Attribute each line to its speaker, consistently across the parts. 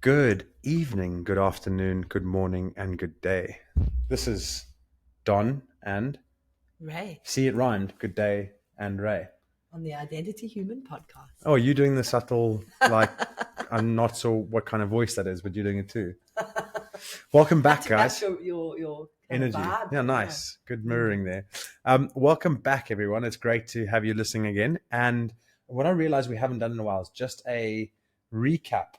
Speaker 1: Good evening, good afternoon, good morning, and good day. This is Don and
Speaker 2: Ray
Speaker 1: see it rhymed. Good day and Ray.
Speaker 2: on the Identity Human podcast.
Speaker 1: Oh, you doing the subtle I'm not sure what kind of voice that is, but you're doing it too. Welcome back, guys.
Speaker 2: That's your
Speaker 1: Energy.
Speaker 2: vibe.
Speaker 1: Yeah, nice. Good mirroring there. Welcome back, everyone. It's great to have you listening again. And what I realized we haven't done in a while is just a recap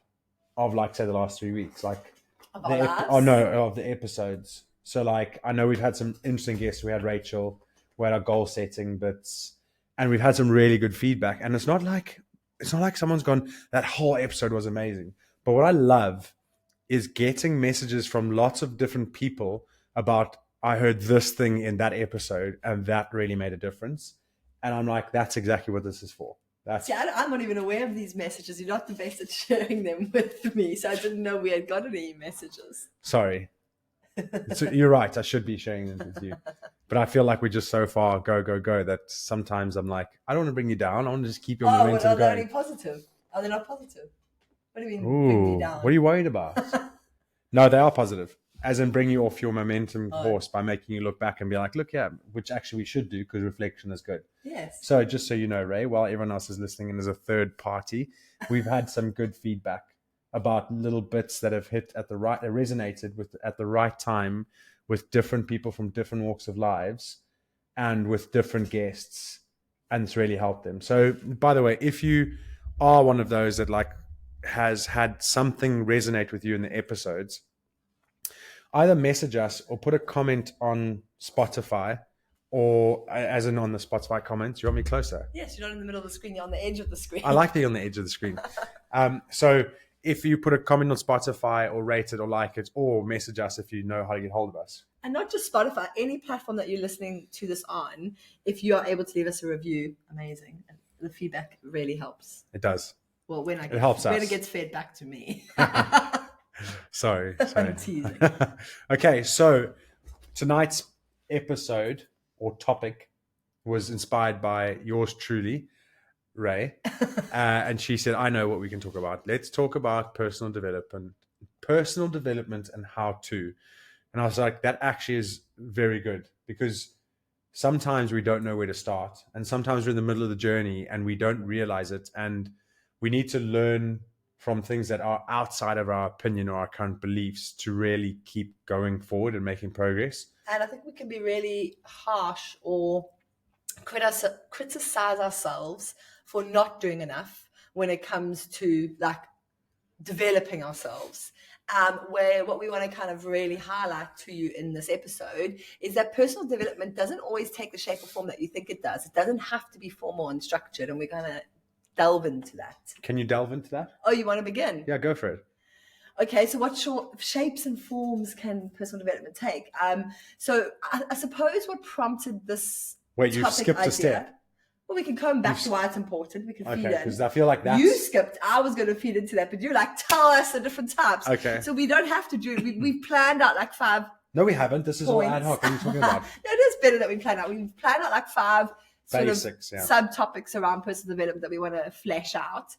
Speaker 1: of, like, say, the last 3 weeks, like
Speaker 2: Of
Speaker 1: the episodes. So, like, I know we've had some interesting guests. We had Rachel, we had our goal setting bits, and we've had some really good feedback. And it's not like someone's gone, that whole episode was amazing. But what I love is getting messages from lots of different people about, I heard this thing in that episode and that really made a difference. And I'm like, that's exactly what this is for.
Speaker 2: See, I'm not even aware of these messages. You're not the best at sharing them with me, so I didn't know we had got any messages.
Speaker 1: Sorry. So you're right. I should be sharing them with you. But I feel like we're just so far go that sometimes I'm like, I don't want to bring you down. I want to just keep your momentum
Speaker 2: are they
Speaker 1: going.
Speaker 2: only positive? Are they not positive? What do you mean,
Speaker 1: Ooh,
Speaker 2: bring me down?
Speaker 1: what are you worried about? No, they are positive. As in bring you off your momentum horse by making you look back and be like, look, yeah, which actually we should do because reflection is good.
Speaker 2: Yes.
Speaker 1: So just so you know, Ray, while everyone else is listening and as a third party, we've had some good feedback about little bits that have hit at the right, that resonated with at the right time with different people from different walks of lives and with different guests. And it's really helped them. So, by the way, if you are one of those that like has had something resonate with you in the episodes, either message us or put a comment on Spotify, or as in on the Spotify comments. You want me closer?
Speaker 2: Yes, you're not in the middle of the screen. You're on the edge of the screen.
Speaker 1: I like being on the edge of the screen. So if you put a comment on Spotify or rate it or like it, or message us if you know how to get hold of us.
Speaker 2: And not just Spotify, any platform that you're listening to this on, if you are able to leave us a review, amazing. And the feedback really helps.
Speaker 1: It does.
Speaker 2: Well, when
Speaker 1: it helps us.
Speaker 2: When it gets fed back to me.
Speaker 1: Sorry.
Speaker 2: I'm teasing.
Speaker 1: Okay, so tonight's episode or topic was inspired by yours truly, Ray. And she said, I know what we can talk about. Let's talk about personal development and how to. And I was like, that actually is very good, because sometimes we don't know where to start. And sometimes we're in the middle of the journey and we don't realize it. And we need to learn from things that are outside of our opinion or our current beliefs to really keep going forward and making progress.
Speaker 2: And I think we can be really harsh or criticize ourselves for not doing enough when it comes to like developing ourselves. Where what we want to kind of really highlight to you in this episode is that personal development doesn't always take the shape or form that you think it does. It doesn't have to be formal and structured, and we're going to delve into that.
Speaker 1: Can you delve into that?
Speaker 2: Oh, you want to begin?
Speaker 1: Yeah, go for it.
Speaker 2: Okay, so what shapes and forms can personal development take? So I suppose what prompted this
Speaker 1: Wait, you skipped a step.
Speaker 2: Well, we can come back to why it's important. We can feed in.
Speaker 1: Because I feel like that's...
Speaker 2: You skipped. I was going to feed into that, but you're like, tell us the different types.
Speaker 1: Okay.
Speaker 2: So we don't have to do it. We've planned out like 5
Speaker 1: No, we haven't. This is all ad hoc. What are you talking about?
Speaker 2: No, it is better that we plan out. We've planned out like 5
Speaker 1: basics,
Speaker 2: subtopics around personal development that we want to flesh out.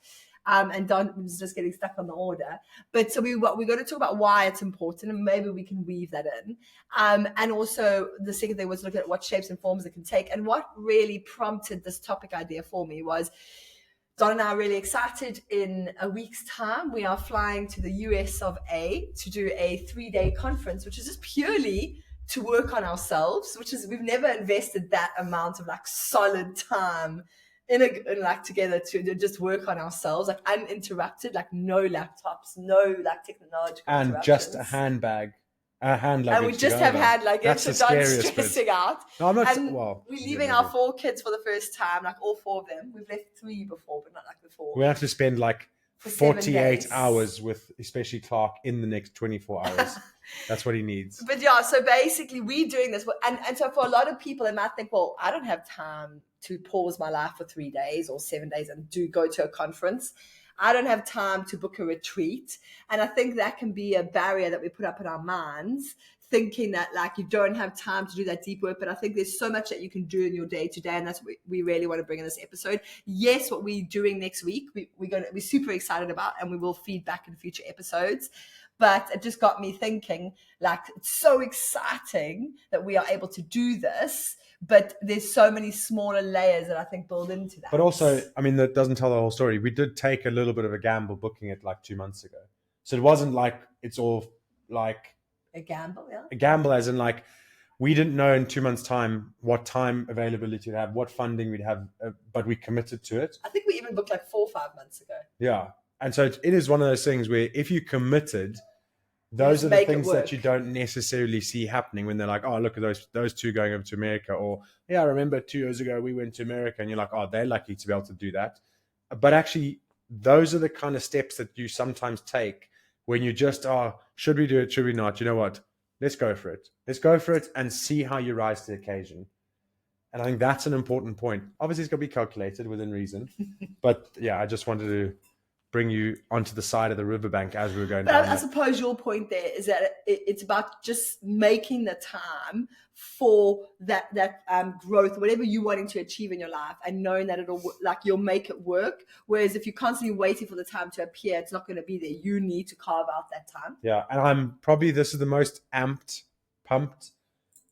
Speaker 2: And Don was just getting stuck on the order. But so we're going to talk about why it's important, and maybe we can weave that in. And also the second thing was look at what shapes and forms it can take. And what really prompted this topic idea for me was Don and I are really excited. In a week's time, we are flying to the US of A to do a 3-day conference, which is just purely to work on ourselves, which is, we've never invested that amount of like solid time in like together to just work on ourselves, like uninterrupted, like no laptops, no like technological
Speaker 1: and just a hand luggage.
Speaker 2: And we just have hand luggage. So Don's stressing out.
Speaker 1: No, I'm not.
Speaker 2: And we're leaving our 4 kids for the first time, like all 4 of them. We've left 3 before, but not like before.
Speaker 1: We have to spend like 48 hours with especially Clark in the next 24 hours. That's what he needs.
Speaker 2: But yeah, so basically we're doing this. And so for a lot of people, they might think, well, I don't have time to pause my life for 3 days or 7 days and go to a conference. I don't have time to book a retreat. And I think that can be a barrier that we put up in our minds, thinking that like you don't have time to do that deep work. But I think there's so much that you can do in your day to day, and that's what we really want to bring in this episode. Yes, what we're doing next week, we're super excited about, and we will feed back in future episodes. But it just got me thinking, like, it's so exciting that we are able to do this, but there's so many smaller layers that I think build into that.
Speaker 1: But also, I mean, that doesn't tell the whole story. We did take a little bit of a gamble booking it like 2 months ago. So it wasn't like it's all like
Speaker 2: a gamble, yeah.
Speaker 1: A gamble as in like we didn't know in 2 months' time what time availability we'd have, what funding we'd have, but we committed to it.
Speaker 2: I think we even booked like 4 or 5 months ago.
Speaker 1: Yeah. And so it is one of those things where if you committed, those are the things that you don't necessarily see happening when they're like, oh, look at those two going over to America. Or, yeah, I remember 2 years ago we went to America, and you're like, oh, they're lucky to be able to do that. But actually, those are the kind of steps that you sometimes take when you just are, should we do it? Should we not? You know what? Let's go for it. Let's go for it and see how you rise to the occasion. And I think that's an important point. Obviously, it's got to be calculated within reason. But yeah, I just wanted to bring you onto the side of the riverbank as we were going down.
Speaker 2: But I suppose your point there is that it's about just making the time for that growth, whatever you're wanting to achieve in your life, and knowing that you'll make it work. Whereas if you're constantly waiting for the time to appear, it's not going to be there. You need to carve out that time.
Speaker 1: Yeah, and this is the most pumped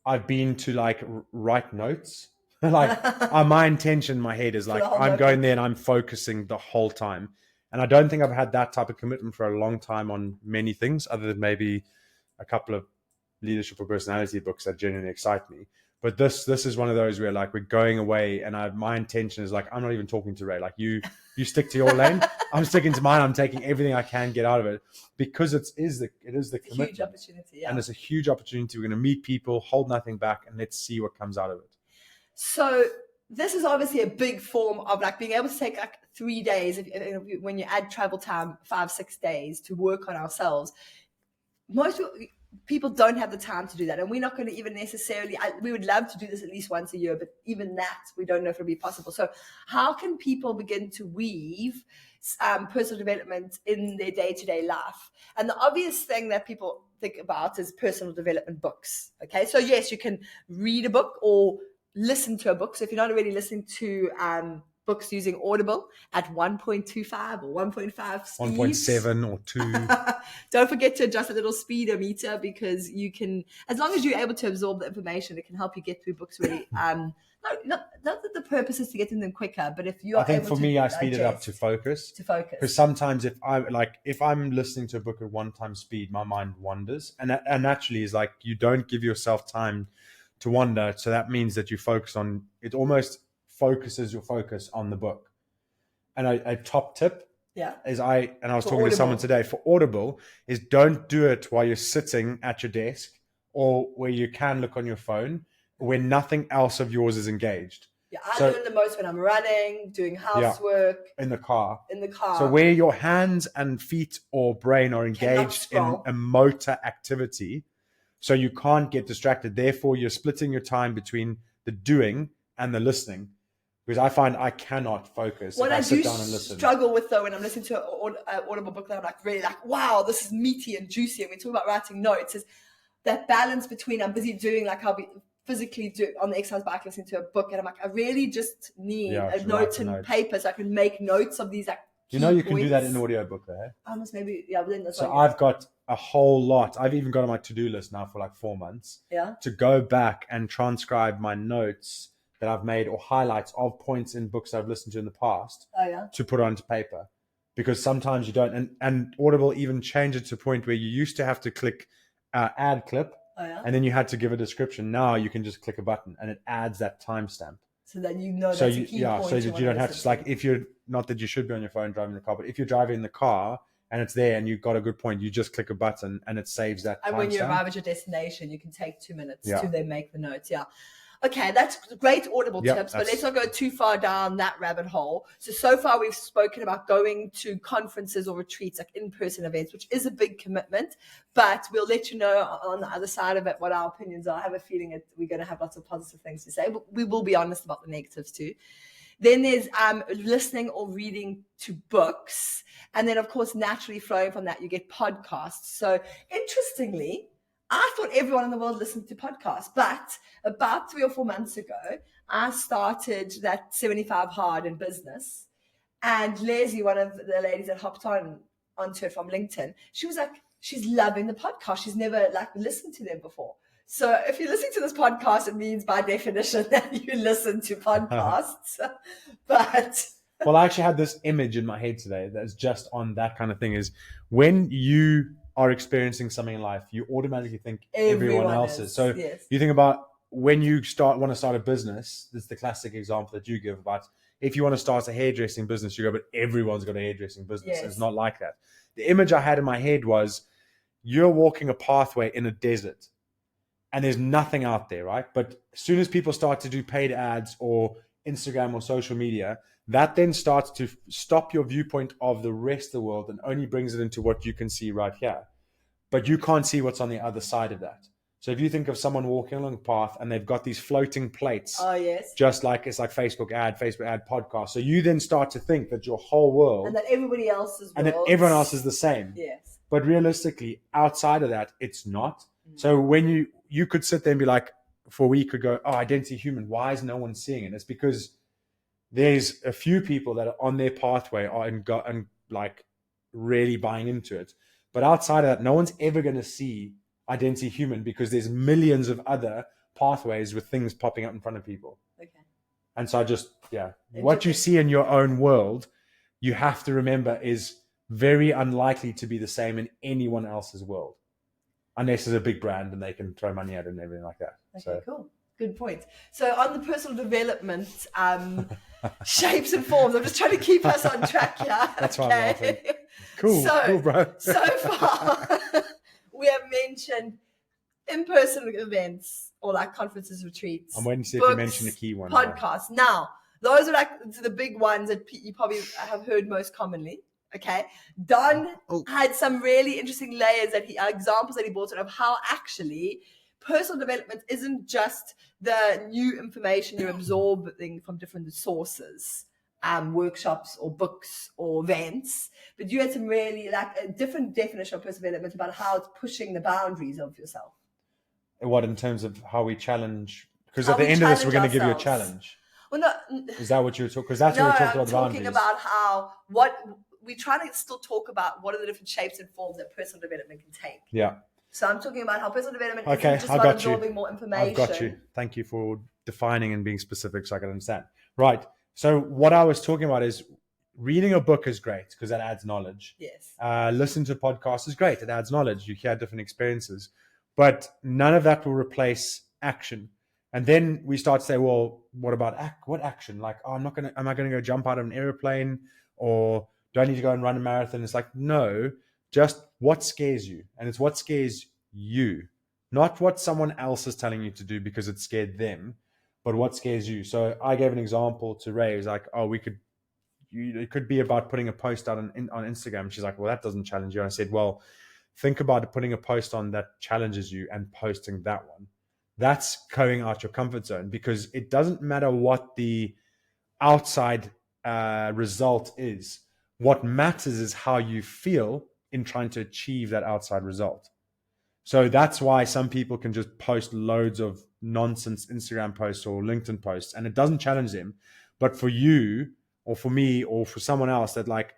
Speaker 1: I've been to like write notes. Like my intention in my head is like I'm going there and I'm focusing the whole time. And I don't think I've had that type of commitment for a long time on many things, other than maybe a couple of leadership or personality books that genuinely excite me. But this is one of those where like we're going away, and my intention is like I'm not even talking to Ray. Like you stick to your lane, I'm sticking to mine. I'm taking everything I can get out of it, because it is the commitment.
Speaker 2: Huge opportunity, yeah.
Speaker 1: And it's a huge opportunity. We're going to meet people, hold nothing back, and let's see what comes out of it.
Speaker 2: So this is obviously a big form of like being able to take like 3 days, when you add travel time, 5-6 days to work on ourselves. Most people don't have the time to do that, and we're not going to even necessarily, we would love to do this at least once a year, but even that we don't know if it'll be possible. So how can people begin to weave personal development in their day-to-day life? And the obvious thing that people think about is personal development books. Okay, so yes, you can read a book or listen to a book. So if you're not already listening to books using Audible at 1.25 or 1.5 speed.
Speaker 1: 1.7 or 2.
Speaker 2: Don't forget to adjust a little speedometer, because you can, as long as you're able to absorb the information, it can help you get through books really. Not that the purpose is to get in them quicker, but if you are,
Speaker 1: I think for me, I speed it up to focus. Because sometimes if I'm listening to a book at 1 time speed, my mind wanders, and naturally is like you don't give yourself time to wander. So that means that you focus on it. Almost focuses your focus on the book. And a top tip is I was talking to someone today for Audible is don't do it while you're sitting at your desk or where you can look on your phone, where nothing else of yours is engaged.
Speaker 2: Yeah, I do it the most when I'm running, doing housework.
Speaker 1: In the car.
Speaker 2: So
Speaker 1: where your hands and feet or brain are engaged in a motor activity, so you can't get distracted. Therefore, you're splitting your time between the doing and the listening. Because I find I cannot focus if I sit down and listen.
Speaker 2: Struggle with though when I'm listening to an Audible book that I'm like really like, wow, this is meaty and juicy, and we talk about writing notes, is that balance between I'm busy doing, like I'll be physically on the exercise bike listening to a book, and I'm like, I really just need a note and paper so I can make notes of these.
Speaker 1: You know, you can do that in an audiobook there.
Speaker 2: Almost maybe, yeah.
Speaker 1: So I've got a whole lot. I've even got on my to-do list now for like 4 months.
Speaker 2: Yeah.
Speaker 1: To go back and transcribe my notes that I've made or highlights of points in books I've listened to in the past.
Speaker 2: Oh, yeah.
Speaker 1: To put onto paper, because sometimes you don't. And Audible even changed it to a point where you used to have to click add clip.
Speaker 2: Oh, yeah.
Speaker 1: And then you had to give a description. Now you can just click a button and it adds that timestamp.
Speaker 2: So that you know that's a key point.
Speaker 1: So that you don't have to, like, if you're, not that you should be on your phone driving the car, but if you're driving the car and it's there and you've got a good point, you just click a button and it saves that timestamp.
Speaker 2: And when you arrive at your destination, you can take 2 minutes to then make the notes. Yeah. Okay, that's great Audible tips, but let's not go too far down that rabbit hole. So far we've spoken about going to conferences or retreats, like in-person events, which is a big commitment, but we'll let you know on the other side of it what our opinions are. I have a feeling that we're going to have lots of positive things to say, but we will be honest about the negatives too. Then there's listening or reading to books. And then, of course, naturally flowing from that, you get podcasts. So interestingly, I thought everyone in the world listened to podcasts, but about 3 or 4 months ago, I started that 75 Hard in business. And Leslie, one of the ladies that hopped onto it from LinkedIn, she was like, she's loving the podcast. She's never listened to them before. So if you're listening to this podcast, it means by definition that you listen to podcasts. But
Speaker 1: well, I actually had this image in my head today that's just on that kind of thing, is when you are experiencing something in life, you automatically think everyone else is. So
Speaker 2: yes.
Speaker 1: you think about when you want to start a business, this is the classic example that you give about if you want to start a hairdressing business, you go, but everyone's got a hairdressing business.
Speaker 2: Yes.
Speaker 1: It's not like that. The image I had in my head was you're walking a pathway in a desert and there's nothing out there, right? But as soon as people start to do paid ads or Instagram or social media, that then starts to stop your viewpoint of the rest of the world and only brings it into what you can see right here. But you can't see what's on the other side of that. So if you think of someone walking along a path and they've got these floating plates,
Speaker 2: oh yes,
Speaker 1: just like it's like Facebook ad, podcast. So you then start to think that your whole world
Speaker 2: and that everybody else's
Speaker 1: and that everyone else is the same.
Speaker 2: Yes.
Speaker 1: But realistically, outside of that, it's not. So when you could sit there and be like, for a week could go, oh, identity human, why is no one seeing it? It's because there's a few people that are on their pathway and like really buying into it. But outside of that, no one's ever going to see identity human because there's millions of other pathways with things popping up in front of people.
Speaker 2: Okay.
Speaker 1: And so what you see in your own world, you have to remember is very unlikely to be the same in anyone else's world. Unless there's a big brand and they can throw money at it and everything like that.
Speaker 2: Okay, cool. Good point. So on the personal development shapes and forms, I'm just trying to keep us on track here.
Speaker 1: That's why I'm laughing. Cool, bro.
Speaker 2: So far, we have mentioned in-person events or like conferences, retreats.
Speaker 1: I'm waiting to see
Speaker 2: books,
Speaker 1: if you mention a key one.
Speaker 2: Podcasts. Now, those are like the big ones that you probably have heard most commonly. Okay. Don had some really interesting layers examples that he brought in of how actually personal development isn't just the new information you're absorbing from different sources, workshops or books or events, but you had some really like a different definition of personal development about how it's pushing the boundaries of yourself.
Speaker 1: What, in terms of how we challenge? Because at the end of this, we're going to give you a challenge.
Speaker 2: Well, no.
Speaker 1: Is that what you were talking? Because that's what we're talking about.
Speaker 2: Talking about how we try to still talk about what are the different shapes and forms that personal development can take.
Speaker 1: Yeah.
Speaker 2: So I'm talking about how personal development
Speaker 1: isn't
Speaker 2: just about absorbing more information.
Speaker 1: I've got you. Thank you for defining and being specific so I can understand. Right. So what I was talking about is reading a book is great because that adds knowledge.
Speaker 2: Yes.
Speaker 1: Listening to a podcast is great. It adds knowledge. You hear different experiences. But none of that will replace action. And then we start to say, well, what about what action? Like, oh, am I going to go jump out of an airplane, or do I need to go and run a marathon? It's like, no, just what scares you. And it's what scares you, not what someone else is telling you to do because it scared them, but what scares you. So I gave an example to Ray. It was like, oh, it could be about putting a post out on Instagram. She's like, well, that doesn't challenge you. And I said, well, think about putting a post on that challenges you and posting that one. That's going out your comfort zone, because it doesn't matter what the outside result is. What matters is how you feel in trying to achieve that outside result. So that's why some people can just post loads of nonsense Instagram posts or LinkedIn posts and it doesn't challenge them. But for you or for me or for someone else, that like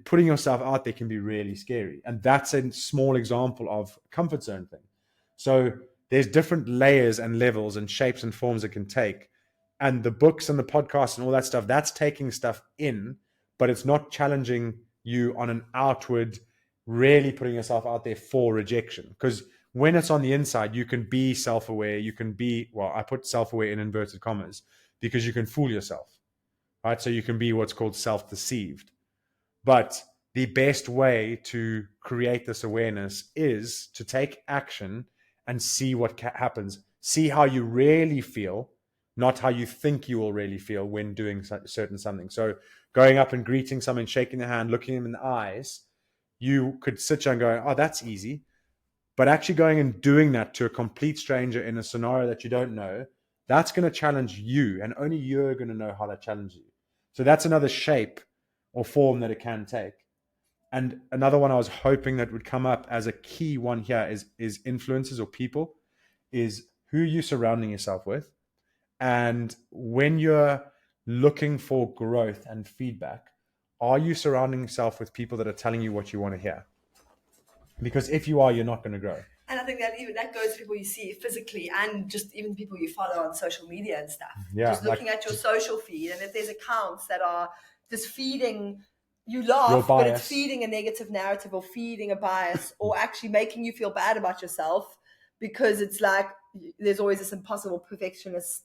Speaker 1: putting yourself out there can be really scary. And that's a small example of comfort zone thing. So there's different layers and levels and shapes and forms it can take. And the books and the podcasts and all that stuff, that's taking stuff in, but it's not challenging you on an outward, really putting yourself out there for rejection. Because when it's on the inside, you can be self-aware. You can be, well, I put self-aware in inverted commas because you can fool yourself, right? So you can be what's called self-deceived. But the best way to create this awareness is to take action and see what happens. See how you really feel, not how you think you will really feel when doing certain something. So going up and greeting someone, shaking their hand, looking them in the eyes, you could sit there and go, oh, that's easy. But actually going and doing that to a complete stranger in a scenario that you don't know, that's going to challenge you, and only you're going to know how that challenges you. So that's another shape or form that it can take. And another one I was hoping that would come up as a key one here is influencers or people, is who you're surrounding yourself with. And when you're looking for growth and feedback, are you surrounding yourself with people that are telling you what you want to hear? Because if you are, you're not going to grow.
Speaker 2: And I think that even that goes to people you see physically and just even people you follow on social media and stuff.
Speaker 1: Yeah,
Speaker 2: just looking at your social feed, and if there's accounts that are just feeding, you laugh, but it's feeding a negative narrative or feeding a bias or actually making you feel bad about yourself, because it's like there's always this impossible perfectionist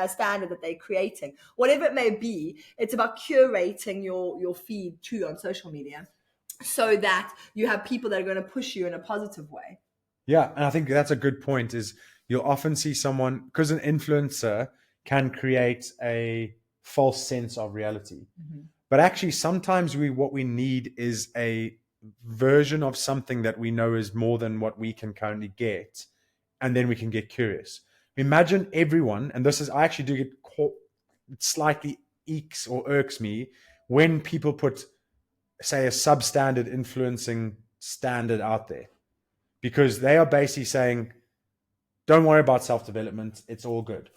Speaker 2: standard that they're creating. Whatever it may be, it's about curating your feed too on social media so that you have people that are going to push you in a positive way.
Speaker 1: Yeah, and I think that's a good point, is you'll often see someone, because an influencer can create a false sense of reality. Mm-hmm. But actually, sometimes what we need is a version of something that we know is more than what we can currently get, and then we can get curious. Imagine everyone, and this is, I actually do get caught, it slightly eeks or irks me when people put, say, a substandard influencing standard out there. Because they are basically saying, don't worry about self-development, it's all good.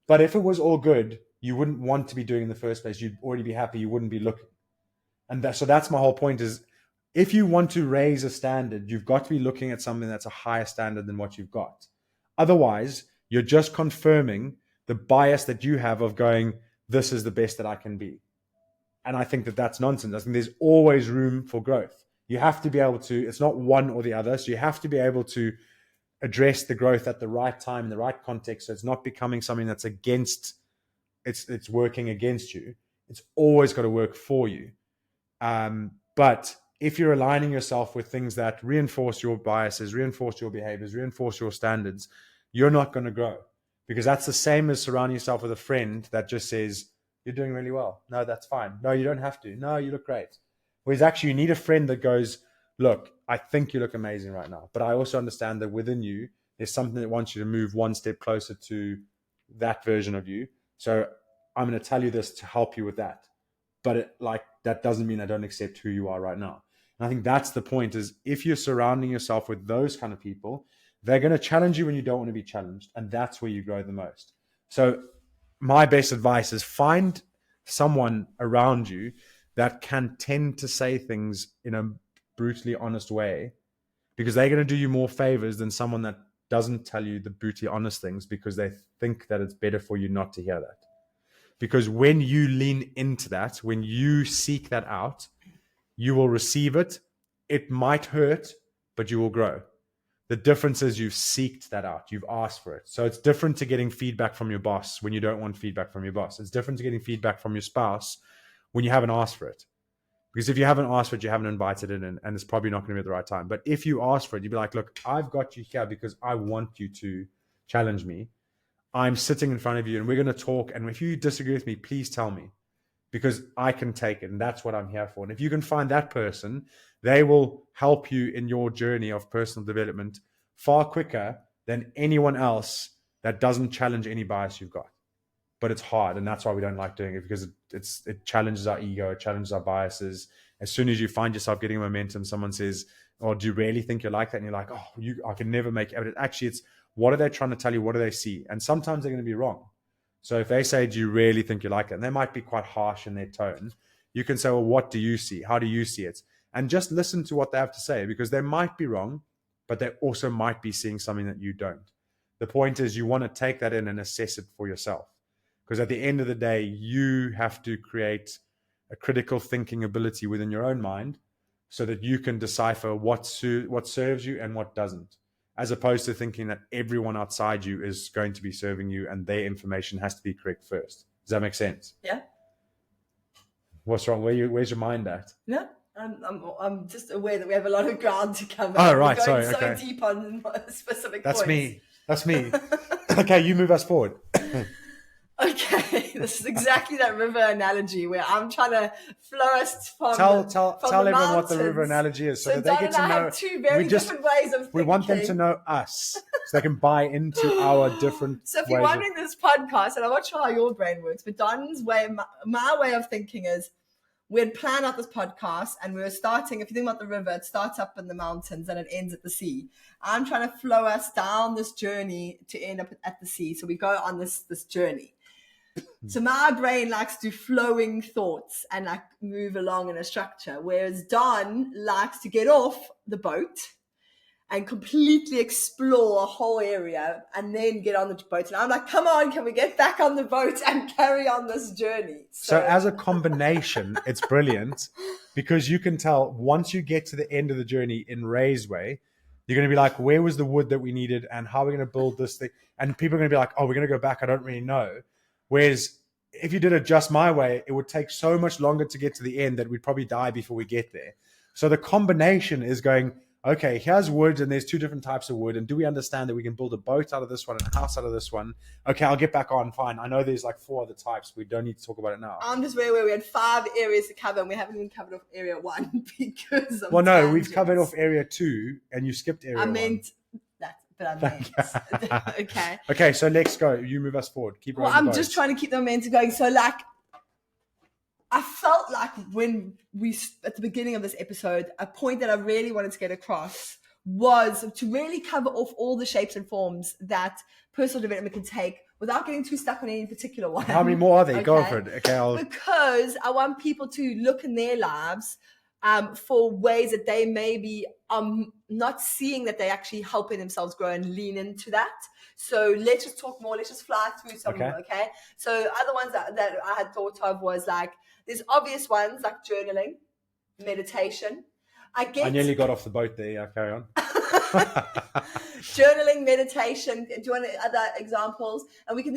Speaker 1: But if it was all good, you wouldn't want to be doing it in the first place. You'd already be happy, you wouldn't be looking. And so that's my whole point, is if you want to raise a standard, you've got to be looking at something that's a higher standard than what you've got. Otherwise, you're just confirming the bias that you have of going, this is the best that I can be. And I think that that's nonsense. I think there's always room for growth. You have to be able to, it's not one or the other. So you have to be able to address the growth at the right time, in the right context. So it's not becoming something that's against, it's working against you. It's always got to work for you. But if you're aligning yourself with things that reinforce your biases, reinforce your behaviors, reinforce your standards, you're not going to grow. Because that's the same as surrounding yourself with a friend that just says, you're doing really well. No, that's fine. No, you don't have to. No, you look great. Whereas actually you need a friend that goes, look, I think you look amazing right now, but I also understand that within you, there's something that wants you to move one step closer to that version of you. So I'm going to tell you this to help you with that. But that doesn't mean I don't accept who you are right now. And I think that's the point, is if you're surrounding yourself with those kind of people, they're going to challenge you when you don't want to be challenged. And that's where you grow the most. So my best advice is find someone around you that can tend to say things in a brutally honest way, because they're going to do you more favors than someone that doesn't tell you the brutally honest things because they think that it's better for you not to hear that. Because when you lean into that, when you seek that out, you will receive it. It might hurt, but you will grow. The difference is you've seeked that out. You've asked for it. So it's different to getting feedback from your boss when you don't want feedback from your boss. It's different to getting feedback from your spouse when you haven't asked for it. Because if you haven't asked for it, you haven't invited it in, and it's probably not going to be at the right time. But if you ask for it, you'd be like, look, I've got you here because I want you to challenge me. I'm sitting in front of you and we're going to talk. And if you disagree with me, please tell me, because I can take it. And that's what I'm here for. And if you can find that person, they will help you in your journey of personal development far quicker than anyone else that doesn't challenge any bias you've got. But it's hard, and that's why we don't like doing it, because it challenges our ego, it challenges our biases. As soon as you find yourself getting momentum, someone says, oh, do you really think you're like that? And you're like, I can never make it. Actually, it's what are they trying to tell you? What do they see? And sometimes they're going to be wrong. So if they say, do you really think you're like that? And they might be quite harsh in their tone. You can say, well, what do you see? How do you see it? And just listen to what they have to say, because they might be wrong, but they also might be seeing something that you don't. The point is you want to take that in and assess it for yourself. Because at the end of the day, you have to create a critical thinking ability within your own mind so that you can decipher what serves you and what doesn't, as opposed to thinking that everyone outside you is going to be serving you and their information has to be correct first. Does that make sense?
Speaker 2: Yeah.
Speaker 1: What's wrong? Where's your mind at?
Speaker 2: No, I'm just aware that we have a lot of ground to cover.
Speaker 1: Oh, right.
Speaker 2: We're going
Speaker 1: Sorry.
Speaker 2: so deep on specific
Speaker 1: That's
Speaker 2: points.
Speaker 1: That's me. Okay, you move us forward.
Speaker 2: Okay, this is exactly that river analogy where I'm trying to flow us from
Speaker 1: tell
Speaker 2: from
Speaker 1: everyone
Speaker 2: mountains.
Speaker 1: what the river analogy is, so that they
Speaker 2: Don
Speaker 1: get
Speaker 2: and
Speaker 1: to
Speaker 2: I
Speaker 1: know.
Speaker 2: have two very different ways of thinking.
Speaker 1: We want them to know us, so they can buy into our different.
Speaker 2: So if you're wondering this podcast, and I'm not sure how your brain works, but Don's way, my way of thinking is, we had planned out this podcast and we were starting, if you think about the river, it starts up in the mountains and it ends at the sea. I'm trying to flow us down this journey to end up at the sea. So we go on this journey. So my brain likes to do flowing thoughts and like move along in a structure, whereas Don likes to get off the boat and completely explore a whole area and then get on the boat. And I'm like, come on, can we get back on the boat and carry on this journey?
Speaker 1: So as a combination, it's brilliant because you can tell once you get to the end of the journey in Ray's way, you're going to be like, where was the wood that we needed and how are we going to build this thing? And people are going to be like, oh, we're going to go back. I don't really know. Whereas if you did it just my way, it would take so much longer to get to the end that we'd probably die before we get there. So the combination is going, okay, here's wood and there's two different types of wood. And do we understand that we can build a boat out of this one and a house out of this one? Okay, I'll get back on. Fine. I know there's like 4 other types. We don't need to talk about it now.
Speaker 2: I'm just very aware we had 5 areas to cover and we haven't even covered off area 1 because of
Speaker 1: Well, no,
Speaker 2: tangents.
Speaker 1: we've covered off area 2 and you skipped area 1.
Speaker 2: I meant that, but I meant. Okay.
Speaker 1: Okay, so let's go. You move us forward. Keep
Speaker 2: Well,
Speaker 1: rolling
Speaker 2: I'm just trying to keep the momentum going. So like, I felt like when we, at the beginning of this episode, a point that I really wanted to get across was to really cover off all the shapes and forms that personal development can take without getting too stuck on any particular one.
Speaker 1: How many more are there?
Speaker 2: Okay.
Speaker 1: Go for it. Okay,
Speaker 2: Because I want people to look in their lives for ways that they may be not seeing that they actually helping themselves grow and lean into that. So let's just talk more. Let's just fly through some more, okay? So other ones that I had thought of was like, there's obvious ones like journaling, meditation. I
Speaker 1: nearly got off the boat there. Yeah, carry on.
Speaker 2: Journaling, meditation. Do you want other examples? And we can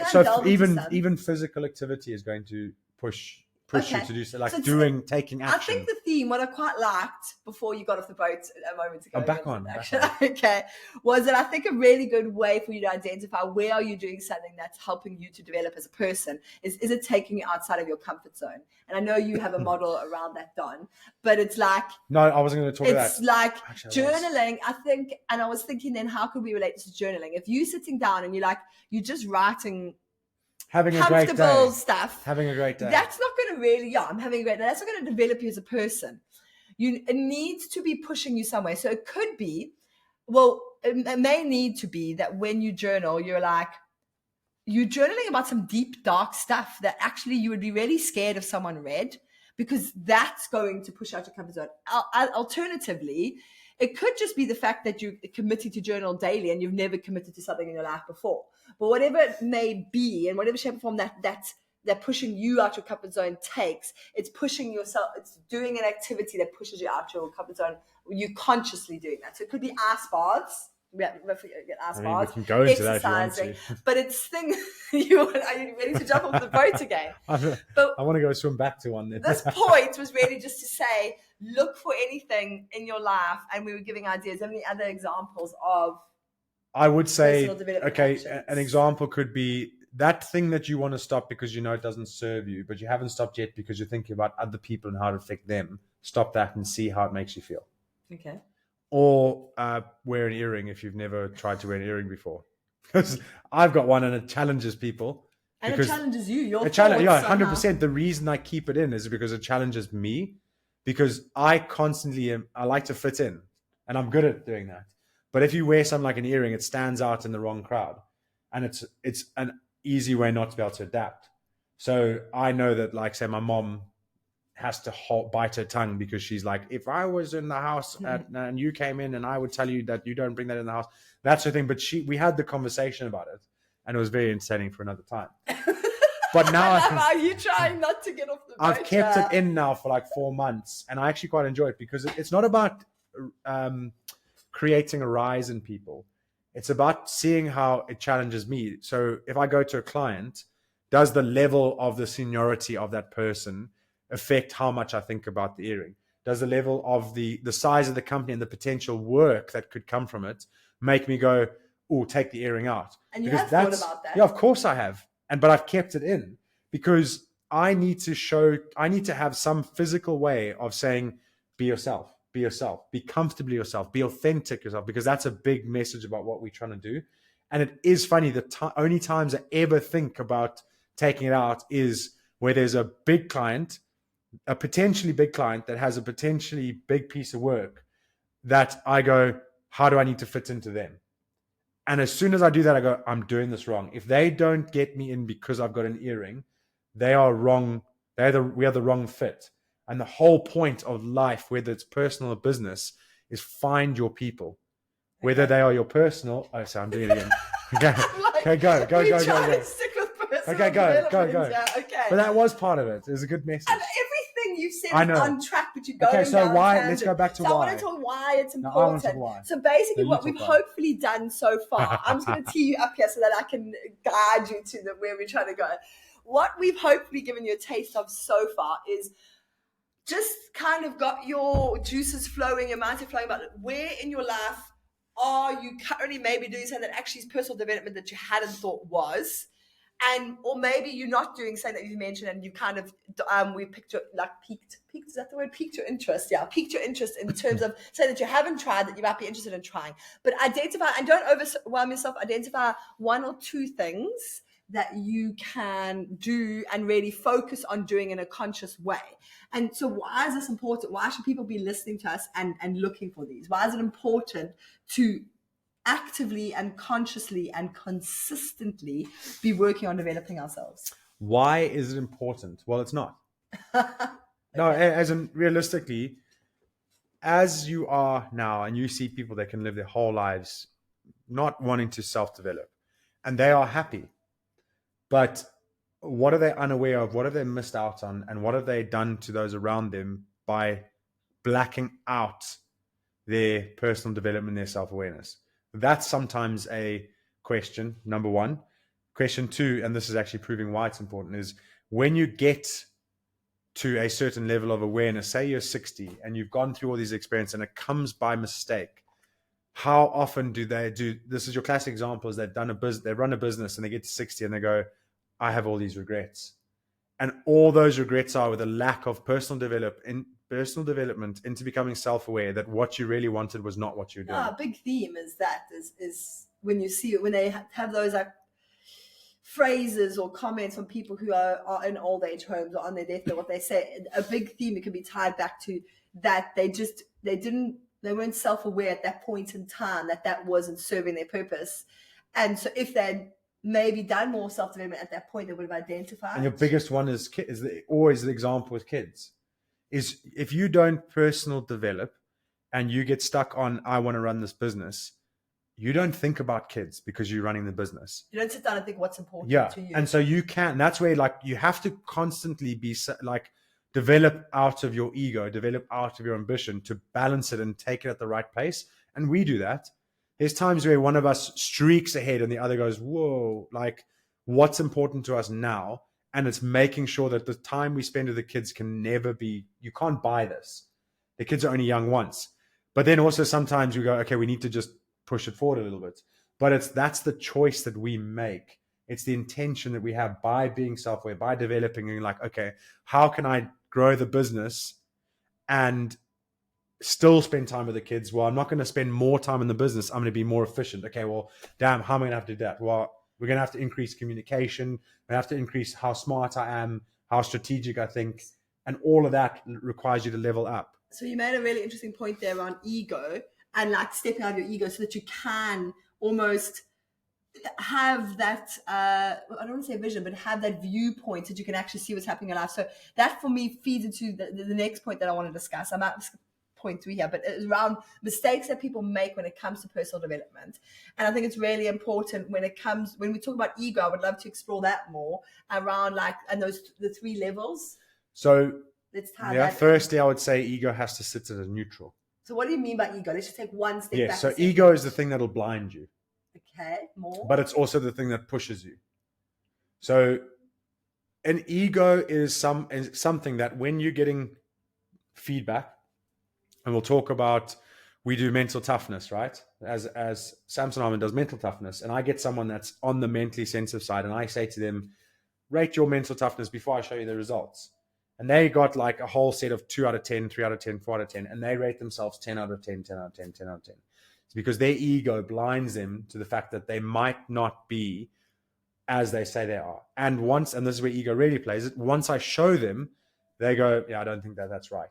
Speaker 1: So
Speaker 2: delve into some.
Speaker 1: even physical activity is going to push
Speaker 2: Okay.
Speaker 1: you to do so, like
Speaker 2: So
Speaker 1: taking action.
Speaker 2: I think the theme, what I quite liked before you got off the boat a moment ago.
Speaker 1: I'm back on.
Speaker 2: Okay. Was that I think a really good way for you to identify where are you doing something that's helping you to develop as a person. Is it taking you outside of your comfort zone? And I know you have a model around that, Don, but it's like.
Speaker 1: No, I wasn't going to talk about that.
Speaker 2: It's like journaling, I think, and I was thinking then how could we relate this to journaling? If you're sitting down and you're just writing
Speaker 1: having a great day.
Speaker 2: Stuff.
Speaker 1: Having a great day.
Speaker 2: That's not going to really, I'm having a great day. That's not going to develop you as a person. It needs to be pushing you somewhere. So it could be, it may need to be that when you journal, you're journaling about some deep, dark stuff that actually you would be really scared if someone read, because that's going to push out your comfort zone. Alternatively, it could just be the fact that you're committed to journal daily and you've never committed to something in your life before. But whatever it may be, and whatever shape or form that pushing you out your comfort zone takes, it's pushing yourself, it's doing an activity that pushes you out your comfort zone. You're consciously doing that. So it could be ice baths. We can
Speaker 1: go into that if you want to.
Speaker 2: But it's thing. Are you ready to jump off the boat again?
Speaker 1: I want to go swim back to one. Then.
Speaker 2: This point was really just to say, look for anything in your life, and we were giving ideas. How many other examples of?
Speaker 1: I would say, okay,
Speaker 2: actions?
Speaker 1: An example could be that thing that you want to stop because you know it doesn't serve you, but you haven't stopped yet because you're thinking about other people and how to affect them. Stop that and see how it makes you feel.
Speaker 2: Okay.
Speaker 1: Or wear an earring if you've never tried to wear an earring before. Because I've got one and it challenges people.
Speaker 2: And it challenges you. Your thoughts,
Speaker 1: 100%. The reason I keep it in is because it challenges me. Because I constantly I like to fit in. And I'm good at doing that. But if you wear something like an earring, it stands out in the wrong crowd. And it's an easy way not to be able to adapt. So I know that, like, say, my mom has to bite her tongue because she's like, if I was in the house and you came in and I would tell you that you don't bring that in the house, that's the thing. But we had the conversation about it and it was very entertaining for another time. But now
Speaker 2: are you trying not to get off the boat?
Speaker 1: I've kept it in now for like 4 months and I actually quite enjoy it because it's not about creating a rise in people. It's about seeing how it challenges me. So if I go to a client, does the level of the seniority of that person affect how much I think about the earring? Does the level of the size of the company and the potential work that could come from it make me go, oh, take the earring out?
Speaker 2: And you have thought about that.
Speaker 1: Yeah, of course I have. But I've kept it in because I need to have some physical way of saying, be yourself, be comfortably yourself, be authentic yourself, because that's a big message about what we're trying to do. And it is funny, the only times I ever think about taking it out is where there's a big client a potentially big client that has a potentially big piece of work that I go, how do I need to fit into them? And as soon as I do that, I go, I'm doing this wrong. If they don't get me in because I've got an earring, they are wrong. We are the wrong fit. And the whole point of life, whether it's personal or business, is find your people. Whether they are your personal. Oh, sorry, I'm doing it again. Okay, go.
Speaker 2: Stick with personal
Speaker 1: Okay, go.
Speaker 2: development. Yeah, okay.
Speaker 1: But that was part of it. It was a good message.
Speaker 2: And everything you said
Speaker 1: I
Speaker 2: is
Speaker 1: know.
Speaker 2: on track, but you're going
Speaker 1: Okay, so
Speaker 2: down
Speaker 1: why?
Speaker 2: tangent.
Speaker 1: Let's go back to
Speaker 2: so
Speaker 1: why.
Speaker 2: I want to talk why it's
Speaker 1: No, I want to
Speaker 2: important.
Speaker 1: talk why.
Speaker 2: So basically,
Speaker 1: No, you
Speaker 2: what we've
Speaker 1: talk why.
Speaker 2: hopefully done so far, I'm just going to tee you up here so that I can guide you to where we're trying to go. What we've hopefully given you a taste of so far is just kind of got your juices flowing, your mindset flowing about where in your life are you currently maybe doing something that actually is personal development that you hadn't thought was. And or maybe you're not doing something that you mentioned, and you kind of we picked your piqued is that the word? Piqued your interest, yeah, piqued your interest in terms of saying that you haven't tried that you might be interested in trying. But identify and don't overwhelm yourself. Identify one or two things that you can do and really focus on doing in a conscious way. And so why is this important? Why should people be listening to us and looking for these? Why is it important to actively and consciously and consistently be working on developing ourselves?
Speaker 1: Why is it important? Well, it's not. No, as in realistically, as you are now and you see people that can live their whole lives not wanting to self-develop and they are happy, but what are they unaware of? What have they missed out on? And what have they done to those around them by blacking out their personal development, their self-awareness? That's sometimes a question, number one. Question two, and this is actually proving why it's important, is when you get to a certain level of awareness, say you're 60 and you've gone through all these experiences and it comes by mistake, how often do they do, this is your classic example, is they've done a business, they run a business and they get to 60 and they go, I have all these regrets. And all those regrets are with a lack of personal development into becoming self-aware that what you really wanted was not what you're doing.
Speaker 2: A big theme is that is when you see it, when they have those phrases or comments from people who are in old age homes or on their deathbed, what they say, a big theme, it can be tied back to that they weren't self-aware at that point in time that wasn't serving their purpose. And so if they'd maybe done more self-development at that point, they would have identified.
Speaker 1: And your biggest one is always the example with kids, is if you don't personal develop and you get stuck on, I want to run this business, you don't think about kids because you're running the business.
Speaker 2: You don't sit down and think what's important to you.
Speaker 1: And so that's where you have to constantly be develop out of your ego, develop out of your ambition to balance it and take it at the right pace. And we do that. There's times where one of us streaks ahead and the other goes, whoa, what's important to us now? And it's making sure that the time we spend with the kids can never be, you can't buy this. The kids are only young once. But then also sometimes we go, okay, we need to just push it forward a little bit. But that's the choice that we make. It's the intention that we have by being self-aware, by developing and okay, how can I grow the business and still spend time with the kids? Well, I'm not going to spend more time in the business. I'm going to be more efficient. Okay, well, damn, how am I going to have to do that? Well, we're going to have to increase communication. We have to increase how smart I am, how strategic I think. And all of that requires you to level up.
Speaker 2: So you made a really interesting point there on ego and stepping out of your ego so that you can almost have that, I don't want to say vision, but have that viewpoint that you can actually see what's happening in your life. So that for me feeds into the next point that I want to discuss. I'm at point 3 here, but it's around mistakes that people make when it comes to personal development. And I think it's really important when we talk about ego, I would love to explore that more around the 3 levels.
Speaker 1: So
Speaker 2: let's tie that
Speaker 1: firstly, I would say ego has to sit at a neutral.
Speaker 2: So what do you mean by ego? Let's just take one step back.
Speaker 1: So ego is the thing that'll blind you.
Speaker 2: Okay, more.
Speaker 1: But it's also the thing that pushes you. So an ego is something that when you're getting feedback, and we'll talk about, we do mental toughness, right? As Samson Harmon does mental toughness, and I get someone that's on the mentally sensitive side, and I say to them, rate your mental toughness before I show you the results. And they got a whole set of 2 out of 10, 3 out of 10, 4 out of 10, and they rate themselves 10 out of 10, 10 out of 10, 10 out of 10. It's because their ego blinds them to the fact that they might not be as they say they are. And this is where ego really plays it. Once I show them They go, yeah, I don't think that's right.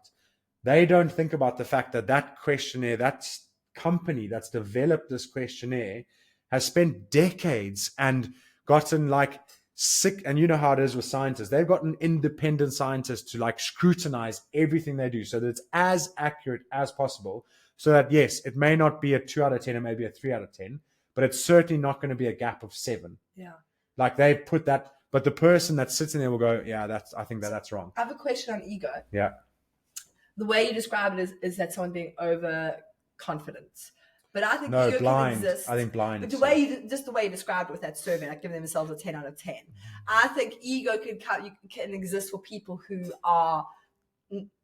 Speaker 1: They don't think about the fact that questionnaire, that company that's developed this questionnaire has spent decades and gotten like sick, and you know how it is with scientists. They've gotten independent scientists to like scrutinize everything they do so that it's as accurate as possible. So that, yes, it may not be a 2 out of 10, it may be a 3 out of 10, but it's certainly not going to be a gap of 7.
Speaker 2: Yeah.
Speaker 1: Like they put that, but the person that's sitting there will go, yeah, I think that's wrong.
Speaker 2: I have a question on ego.
Speaker 1: Yeah.
Speaker 2: The way you describe it is that someone being overconfident. But I think
Speaker 1: No,
Speaker 2: ego
Speaker 1: blind.
Speaker 2: can exist.
Speaker 1: I think blind.
Speaker 2: But the way you described it with that survey, like giving themselves a 10 out of 10, I think ego can exist for people who are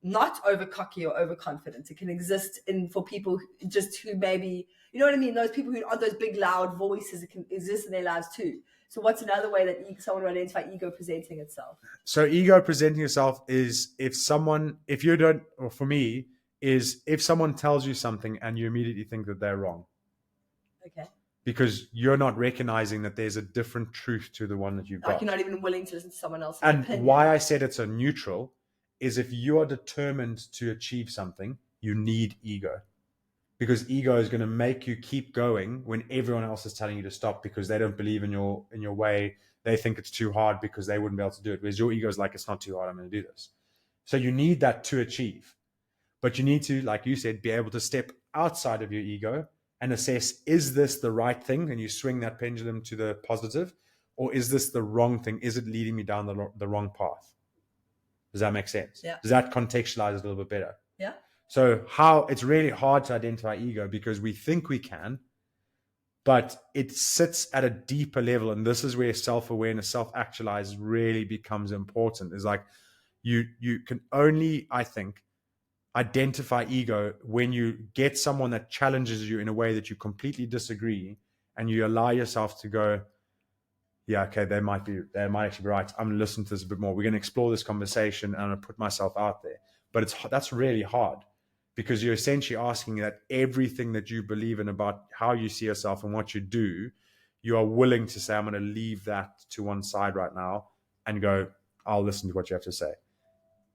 Speaker 2: not over cocky or overconfident. It can exist for people who maybe, you know what I mean? Those people who aren't those big loud voices, it can exist in their lives too. So what's another way that someone would identify ego presenting itself?
Speaker 1: So ego presenting itself is if someone tells you something and you immediately think that they're wrong.
Speaker 2: Okay.
Speaker 1: Because you're not recognizing that there's a different truth to the one that you've got.
Speaker 2: Like you're not even willing to listen to someone else's
Speaker 1: and
Speaker 2: opinion.
Speaker 1: Why I said it's a neutral is if you are determined to achieve something, you need ego. Because ego is going to make you keep going when everyone else is telling you to stop because they don't believe in your way. They think it's too hard because they wouldn't be able to do it. Whereas your ego is like, it's not too hard, I'm going to do this. So you need that to achieve. But you need to, like you said, be able to step outside of your ego and assess, is this the right thing? And you swing that pendulum to the positive, or is this the wrong thing? Is it leading me down the wrong path? Does that make sense?
Speaker 2: Yeah.
Speaker 1: Does that contextualize it a little bit better?
Speaker 2: Yeah.
Speaker 1: So it's really hard to identify ego because we think we can, but it sits at a deeper level. And this is where self-awareness, self-actualize really becomes important. It's like you can only, I think, identify ego when you get someone that challenges you in a way that you completely disagree and you allow yourself to go, yeah, okay, they might actually be right. I'm going to listen to this a bit more. We're going to explore this conversation and I'm going to put myself out there. But that's really hard because you're essentially asking that everything that you believe in about how you see yourself and what you do, you are willing to say, I'm going to leave that to one side right now and go, I'll listen to what you have to say.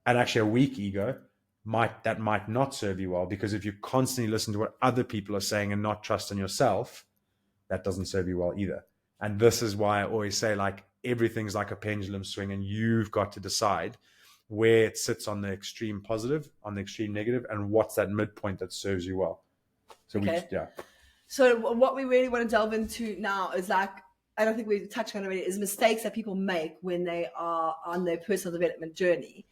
Speaker 1: And actually a weak ego might not serve you well, because if you constantly listen to what other people are saying and not trust in yourself, that doesn't serve you well either. And this is why I always say, like, everything's like a pendulum swing and you've got to decide where it sits on the extreme positive, on the extreme negative, and what's that midpoint that serves you well. So
Speaker 2: okay. So what we really want to delve into now is like, I don't think we've touched on it already, is mistakes that people make when they are on their personal development journey.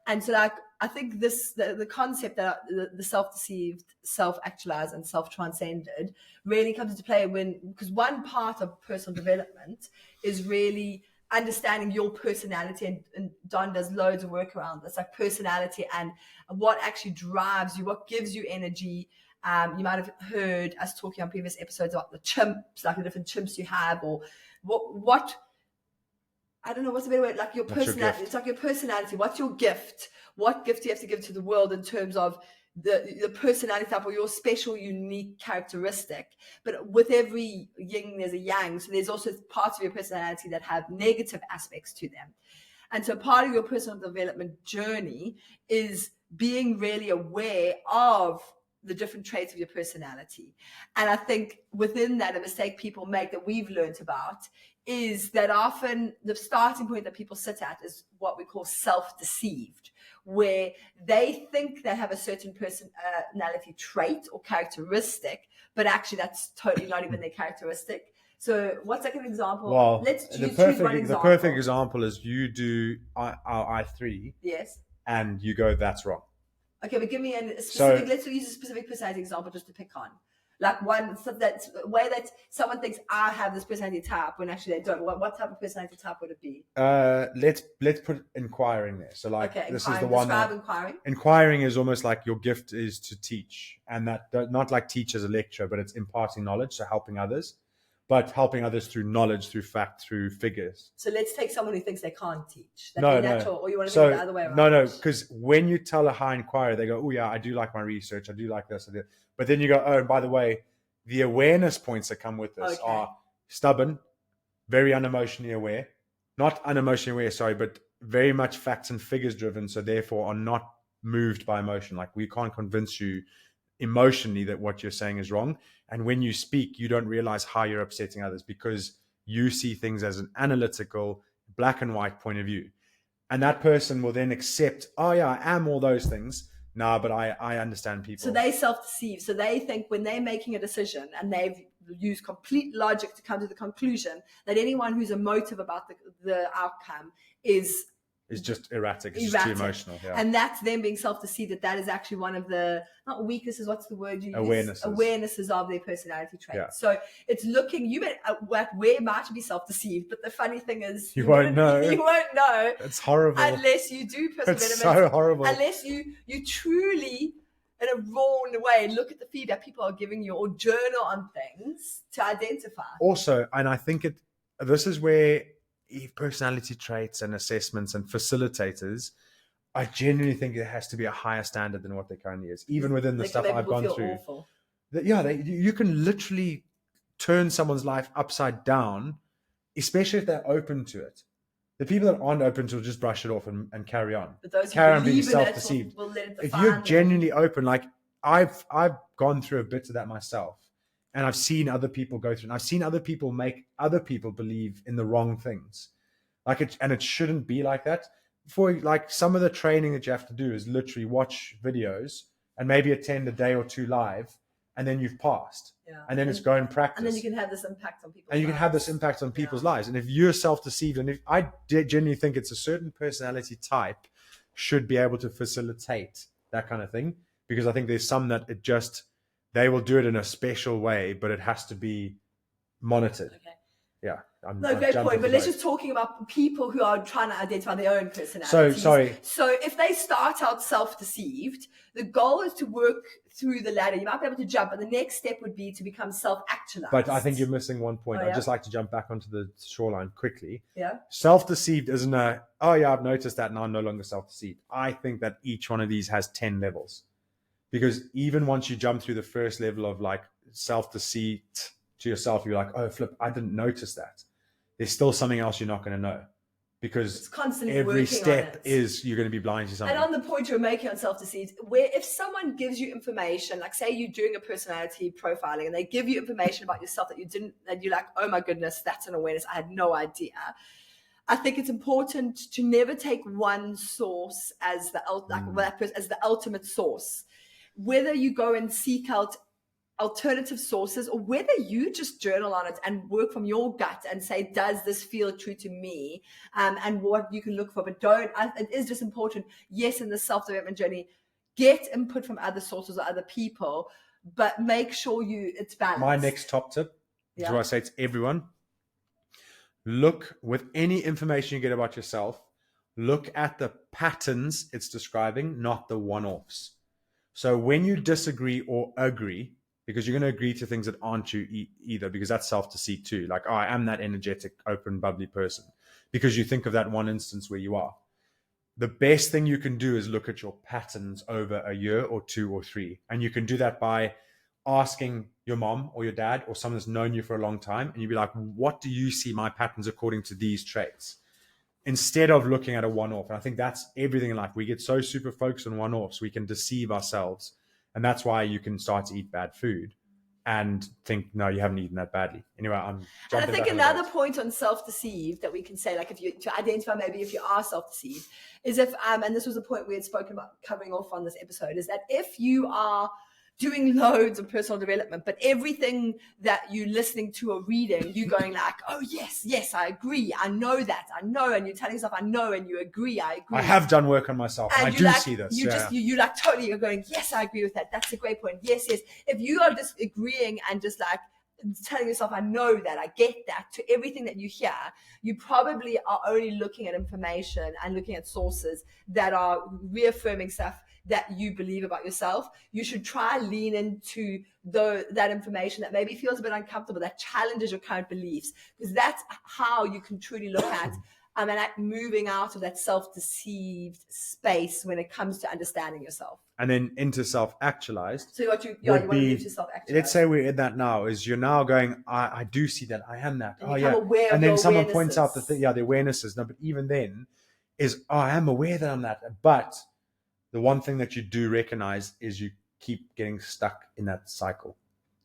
Speaker 2: And so like, I think the concept that the self-deceived, self-actualized, and self-transcended really comes into play because one part of personal development is really understanding your personality, and Don does loads of work around this, like personality and what actually drives you, what gives you energy. You might have heard us talking on previous episodes about the chimps, like the different chimps you have, or what I don't know what's the better way, like your personality. It's like your personality. What's your gift? What gift do you have to give to the world in terms of the personality type or your special, unique characteristic? But with every yin, there's a yang. So there's also parts of your personality that have negative aspects to them. And so part of your personal development journey is being really aware of the different traits of your personality. And I think within that, a mistake people make that we've learned about is that often the starting point that people sit at is what we call self-deceived, where they think they have a certain personality trait or characteristic, but actually that's totally not even their characteristic. So what's like an example?
Speaker 1: Well,
Speaker 2: choose one example.
Speaker 1: The perfect example is you do our I3.
Speaker 2: Yes.
Speaker 1: And you go, that's wrong.
Speaker 2: Okay, but give me a specific, let's use a specific personality example just to pick on. Like one way that someone thinks I have this personality type when actually they don't. What type of personality type would it be?
Speaker 1: Let's put inquiring there. So like, okay, this is the one.
Speaker 2: Describe inquiring.
Speaker 1: Inquiring is almost like your gift is to teach, and that not like teach as a lecture, but it's imparting knowledge, so helping others, but helping others through knowledge, through fact, through figures.
Speaker 2: So let's take someone who thinks they can't teach.
Speaker 1: No,
Speaker 2: natural, or you want to think the other way around?
Speaker 1: No, because when you tell a high inquirer, they go, oh yeah, I do like my research, I do like this, I do. But then you go, oh, and by the way, the awareness points that come with this are stubborn, very unemotionally aware, not unemotionally aware, sorry, but very much facts and figures driven, so therefore are not moved by emotion. Like, we can't convince you emotionally that what you're saying is wrong. And when you speak, you don't realize how you're upsetting others because you see things as an analytical, black and white point of view. And that person will then accept, oh yeah, I am all those things. No, but I understand people.
Speaker 2: So they self-deceive. So they think when they're making a decision and they've used complete logic to come to the conclusion that anyone who's emotive about the outcome is
Speaker 1: just erratic. It's just too emotional. Yeah.
Speaker 2: And that's them being self-deceived. That is actually one of the, not weaknesses, what's the word you use? Awarenesses of their personality traits. Yeah. So it's looking, you may, where might you be self-deceived? But the funny thing is,
Speaker 1: you won't know.
Speaker 2: You won't know.
Speaker 1: It's horrible.
Speaker 2: Unless you do personal
Speaker 1: It's so horrible.
Speaker 2: Unless you truly, in a raw way, look at the feedback people are giving you or journal on things to identify.
Speaker 1: Also, and I think this is where personality traits and assessments and facilitators, I genuinely think there has to be a higher standard than what there currently is, even within the stuff I've gone through. You can literally turn someone's life upside down, especially if they're open to it. The people that aren't open to it just brush it off and carry on.
Speaker 2: But those
Speaker 1: carry
Speaker 2: on
Speaker 1: being self-deceived.
Speaker 2: Will let it
Speaker 1: if you're genuinely open, like I've gone through a bit of that myself. And I've seen other people go through, and I've seen other people make other people believe in the wrong things. And it shouldn't be like that. For like some of the training that you have to do is literally watch videos and maybe attend a day or two live, and then you've passed.
Speaker 2: Yeah.
Speaker 1: And then it's go and practice.
Speaker 2: And then you can have this impact on people's lives.
Speaker 1: And you can have this impact on people's lives. And if you're self-deceived, and if I genuinely think it's a certain personality type should be able to facilitate that kind of thing, because I think there's some that they will do it in a special way, but it has to be monitored.
Speaker 2: Okay.
Speaker 1: Yeah.
Speaker 2: Great point. But let's just talking about people who are trying to identify their own personalities. So if they start out self-deceived, the goal is to work through the ladder. You might be able to jump, but the next step would be to become self-actualized.
Speaker 1: But I think you're missing one point. I'd just like to jump back onto the shoreline quickly.
Speaker 2: Yeah.
Speaker 1: Self-deceived isn't I've noticed that and I'm no longer self-deceived. I think that each one of these has 10 levels. Because even once you jump through the first level of like self-deceit to yourself, you're like, oh, flip, I didn't notice that. There's still something else you're not going to know. Because
Speaker 2: it's constantly
Speaker 1: every step is you're going to be blind to something.
Speaker 2: And on the point you're making on self-deceit, where if someone gives you information, like say you're doing a personality profiling and they give you information about yourself that you're like, oh my goodness, that's an awareness. I had no idea. I think it's important to never take one source as the ultimate source. Whether you go and seek out alternative sources or whether you just journal on it and work from your gut and say, does this feel true to me? And what you can look for, but it is just important. Yes, in the self-development journey, get input from other sources or other people, but make sure it's balanced.
Speaker 1: My next top tip is what I say to everyone. Look with any information you get about yourself, look at the patterns it's describing, not the one-offs. So when you disagree or agree, because you're going to agree to things that aren't you either, because that's self-deceit too. Like, I am that energetic, open, bubbly person, because you think of that one instance where you are. The best thing you can do is look at your patterns over a year or 2 or 3. And you can do that by asking your mom or your dad or someone that's known you for a long time. And you'd be like, what do you see my patterns according to these traits? Instead of looking at a one-off. And I think that's everything in life. We get so super focused on one-offs, we can deceive ourselves. And that's why you can start to eat bad food and think, no, you haven't eaten that badly. Anyway, And I
Speaker 2: think another point on self-deceived that we can say, like to identify maybe if you are self-deceived, is if, and this was a point we had spoken about covering off on this episode, is that if you are doing loads of personal development, but everything that you're listening to or reading, you're going like, oh, yes, I agree. I know that. I know. And you're telling yourself, I know, and you agree. I agree.
Speaker 1: I have done work on myself. And I do see this.
Speaker 2: You like totally are going, yes, I agree with that. That's a great point. Yes. If you are just agreeing and just like telling yourself, I know that, I get that, to everything that you hear, you probably are only looking at information and looking at sources that are reaffirming stuff that you believe about yourself. You should try lean into that information that maybe feels a bit uncomfortable, that challenges your current beliefs, because that's how you can truly look at moving out of that self-deceived space when it comes to understanding yourself.
Speaker 1: And then into self-actualized.
Speaker 2: So you want to move to self-actualized.
Speaker 1: Let's say we're in that now, is you're now going, I do see that, I am that.
Speaker 2: And and then
Speaker 1: someone points out the awarenesses. No, but even then, is, oh, I am aware that I'm that. But the one thing that you do recognize is you keep getting stuck in that cycle.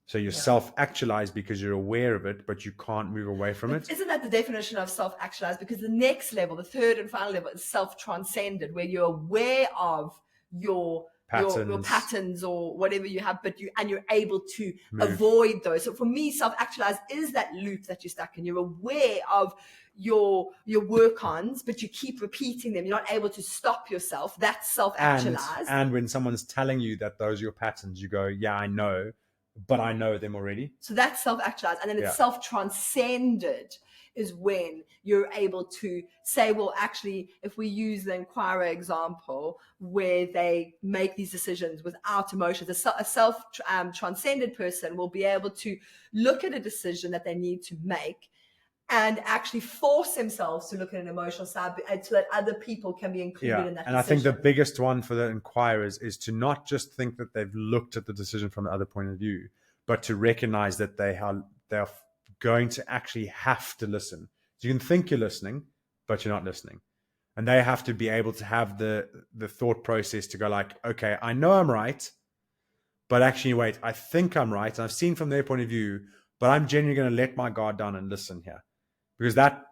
Speaker 1: So you're self-actualized because you're aware of it, but you can't move away from it.
Speaker 2: Isn't that the definition of self-actualized? Because the next level, the third and final level, is self-transcended, where you're aware of your patterns or whatever you have, but you're able to avoid those. So for me, self-actualized is that loop that you're stuck in. You're aware of your work-ons, but you keep repeating them. You're not able to stop yourself. That's self-actualized.
Speaker 1: And when someone's telling you that those are your patterns, you go, yeah, I know, but I know them already.
Speaker 2: So that's self-actualized. And then it's self-transcended is when you're able to say, well, actually, if we use the Inquirer example where they make these decisions without emotions, a self-transcended person will be able to look at a decision that they need to make and actually force themselves to look at an emotional side so that other people can be included in that
Speaker 1: decision. I think the biggest one for the inquirers is to not just think that they've looked at the decision from the other point of view, but to recognize that they're going to actually have to listen. So you can think you're listening, but you're not listening. And they have to be able to have the thought process to go like, okay, I know I'm right, but actually, wait, I think I'm right. And I've seen from their point of view, but I'm genuinely going to let my guard down and listen here. Because that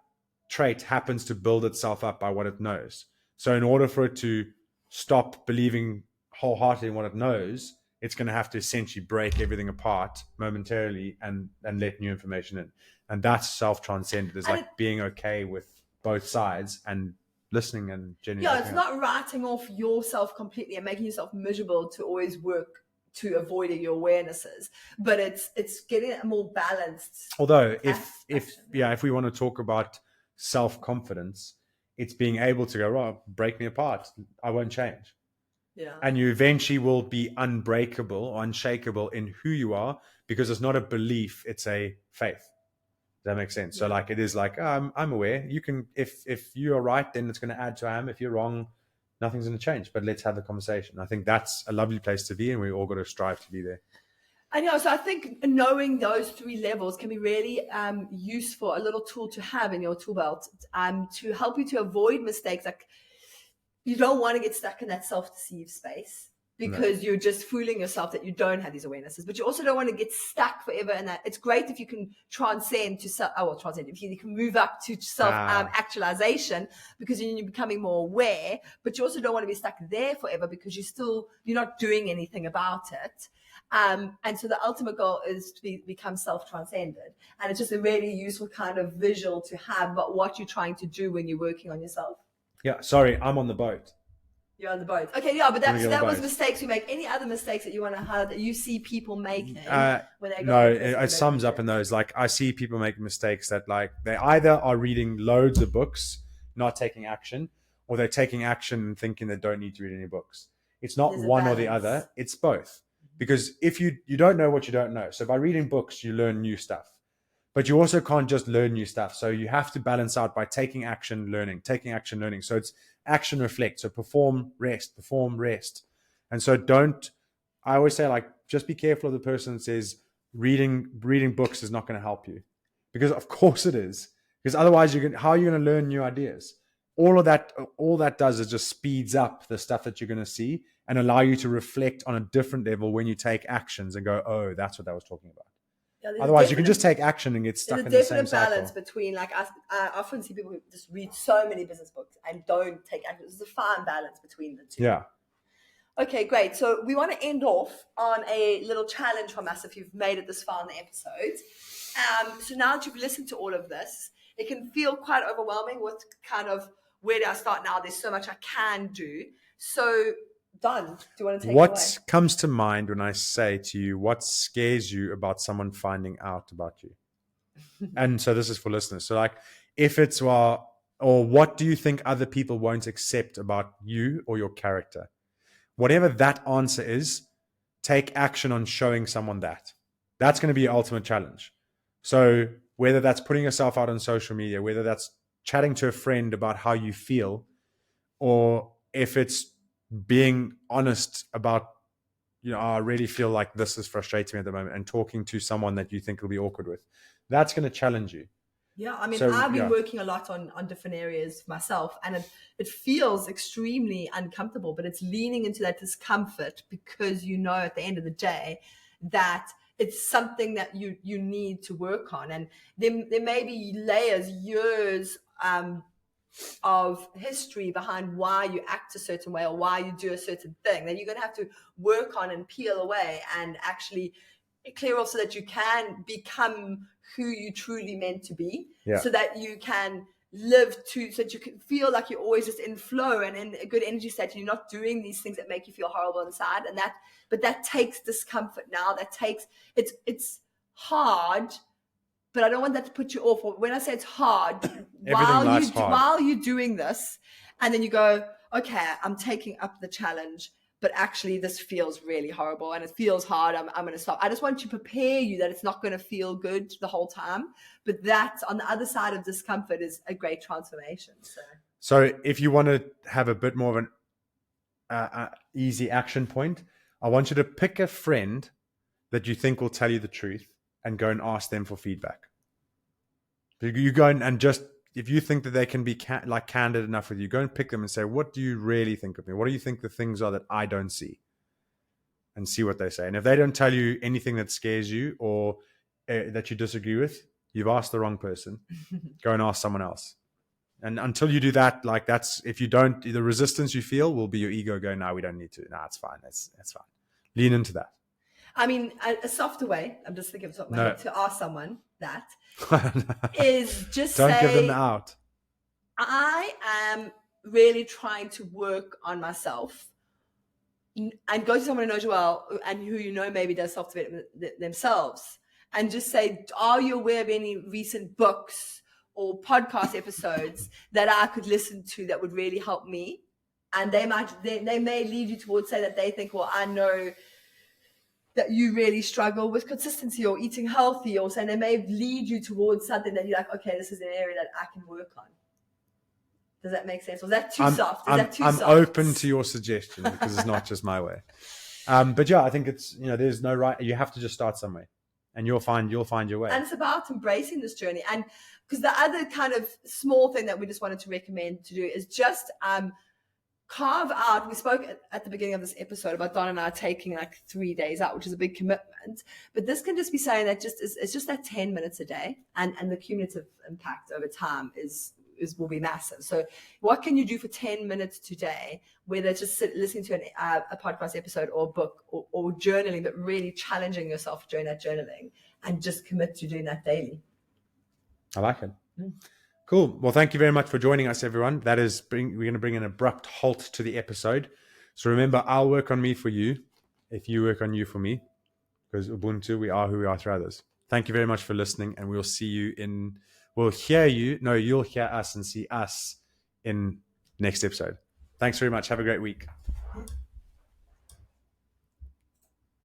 Speaker 1: trait happens to build itself up by what it knows. So in order for it to stop believing wholeheartedly in what it knows, it's going to have to essentially break everything apart momentarily and let new information in. And that's self-transcended. It's like being okay with both sides and listening and genuinely.
Speaker 2: Yeah, it's not writing off yourself completely and making yourself miserable to always work to avoiding your awarenesses, but it's getting a more balanced.
Speaker 1: Although if we want to talk about self-confidence, it's being able to go, oh, break me apart, I won't change.
Speaker 2: Yeah.
Speaker 1: And you eventually will be unbreakable or unshakable in who you are, because it's not a belief, it's a faith. Does that make sense? So like it is like, oh, I'm aware. You can, if you are right, then it's going to add to I am. If you're wrong, nothing's going to change, but let's have the conversation. I think that's a lovely place to be, and we all got to strive to be there.
Speaker 2: I know. So I think knowing those three levels can be really useful, a little tool to have in your tool belt to help you to avoid mistakes. Like you don't want to get stuck in that self-deceived space because you're just fooling yourself that you don't have these awarenesses, but you also don't want to get stuck forever in that. It's great if you can transcend to if you can move up to actualization, because you're becoming more aware, but you also don't want to be stuck there forever because you're not doing anything about it. And so the ultimate goal is to become self-transcended. And it's just a really useful kind of visual to have about what you're trying to do when you're working on yourself.
Speaker 1: Yeah, sorry, I'm on the boat.
Speaker 2: You're on the boat. Okay, yeah, but that was mistakes we make. Any other mistakes that you want to highlight that you see people making when they go?
Speaker 1: No, it sums up in those. Like I see people make mistakes that like they either are reading loads of books, not taking action, or they're taking action and thinking they don't need to read any books. It's not one or the other. It's both. Because if you don't know what you don't know. So by reading books, you learn new stuff. But you also can't just learn new stuff. So you have to balance out by taking action, learning. So it's action, reflect. So perform, rest. And so I always say like, just be careful of the person that says reading books is not going to help you. Because of course it is. Because otherwise how are you going to learn new ideas? All that does is just speeds up the stuff that you're going to see and allow you to reflect on a different level when you take actions and go, oh, that's what I was talking about. Yeah, otherwise, you can just take action and get stuck in the same cycle. There's a definite
Speaker 2: balance between, like, I often see people who just read so many business books and don't take action. There's a fine balance between the two.
Speaker 1: Yeah.
Speaker 2: Okay, great. So we want to end off on a little challenge from us if you've made it this far in the episode. So now that you've listened to all of this, it can feel quite overwhelming with kind of, where do I start now? There's so much I can do. So Don, do you want to take it away?
Speaker 1: What comes to mind when I say to you, what scares you about someone finding out about you? And so this is for listeners. So like, if it's, or what do you think other people won't accept about you or your character? Whatever that answer is, take action on showing someone that. That's going to be your ultimate challenge. So whether that's putting yourself out on social media, whether that's chatting to a friend about how you feel, or if it's being honest about, I really feel like this is frustrating me at the moment, and talking to someone that you think will be awkward with, that's going to challenge you.
Speaker 2: Yeah, I mean,
Speaker 1: So,
Speaker 2: I've been
Speaker 1: yeah.
Speaker 2: working a lot on different areas myself, and it feels extremely uncomfortable, but it's leaning into that discomfort because you know at the end of the day that it's something that you need to work on. And there may be layers, years of history behind why you act a certain way or why you do a certain thing that you're going to have to work on and peel away and actually clear off so that you can become who you truly meant to be,
Speaker 1: Yeah.
Speaker 2: so that you can live to, so that you can feel like you're always just in flow and in a good energy state, and you're not doing these things that make you feel horrible inside. And that takes discomfort. Now that takes, it's hard, but I don't want that to put you off. When I say it's hard, while you're doing this, and then you go, okay, I'm taking up the challenge, but actually this feels really horrible and it feels hard. I'm going to stop. I just want to prepare you that it's not going to feel good the whole time, but that on the other side of discomfort is a great transformation.
Speaker 1: So if you want to have a bit more of an easy action point, I want you to pick a friend that you think will tell you the truth and go and ask them for feedback. You go and just, if you think that they can be candid enough with you, go and pick them and say, what do you really think of me? What do you think the things are that I don't see? And see what they say. And if they don't tell you anything that scares you or that you disagree with, you've asked the wrong person. Go and ask someone else. And until you do that, like that's, if you don't, the resistance you feel will be your ego going, no, we don't need to. No, it's fine. That's fine. Lean into that.
Speaker 2: I mean, a softer way, I'm just thinking of something to ask someone that is just
Speaker 1: don't
Speaker 2: say,
Speaker 1: give them the out.
Speaker 2: I am really trying to work on myself, and go to someone who knows you well and who you know maybe does self-development themselves, and just say, are you aware of any recent books or podcast episodes that I could listen to that would really help me? And they may lead you towards say that they think, well, I know that you really struggle with consistency or eating healthy, or saying they may lead you towards something that you're like, okay, this is an area that I can work on. Does that make sense? Or is that too soft?
Speaker 1: I'm open to your suggestion because it's not just my way. But yeah, I think it's, there's no right. You have to just start somewhere, and you'll find your way.
Speaker 2: And it's about embracing this journey. And because the other kind of small thing that we just wanted to recommend to do is just carve out. We spoke at the beginning of this episode about Don and I taking like 3 days out, which is a big commitment. But this can just be saying that it's just that 10 minutes a day, and the cumulative impact over time will be massive. So what can you do for 10 minutes today, whether it's just listening to a podcast episode or a book or journaling, but really challenging yourself during that journaling, and just commit to doing that daily.
Speaker 1: I like it. Cool. Well, thank you very much for joining us, everyone. We're going to bring an abrupt halt to the episode. So remember, I'll work on me for you if you work on you for me, because Ubuntu, we are who we are through others. Thank you very much for listening, and you'll hear us and see us in next episode. Thanks very much. Have a great week.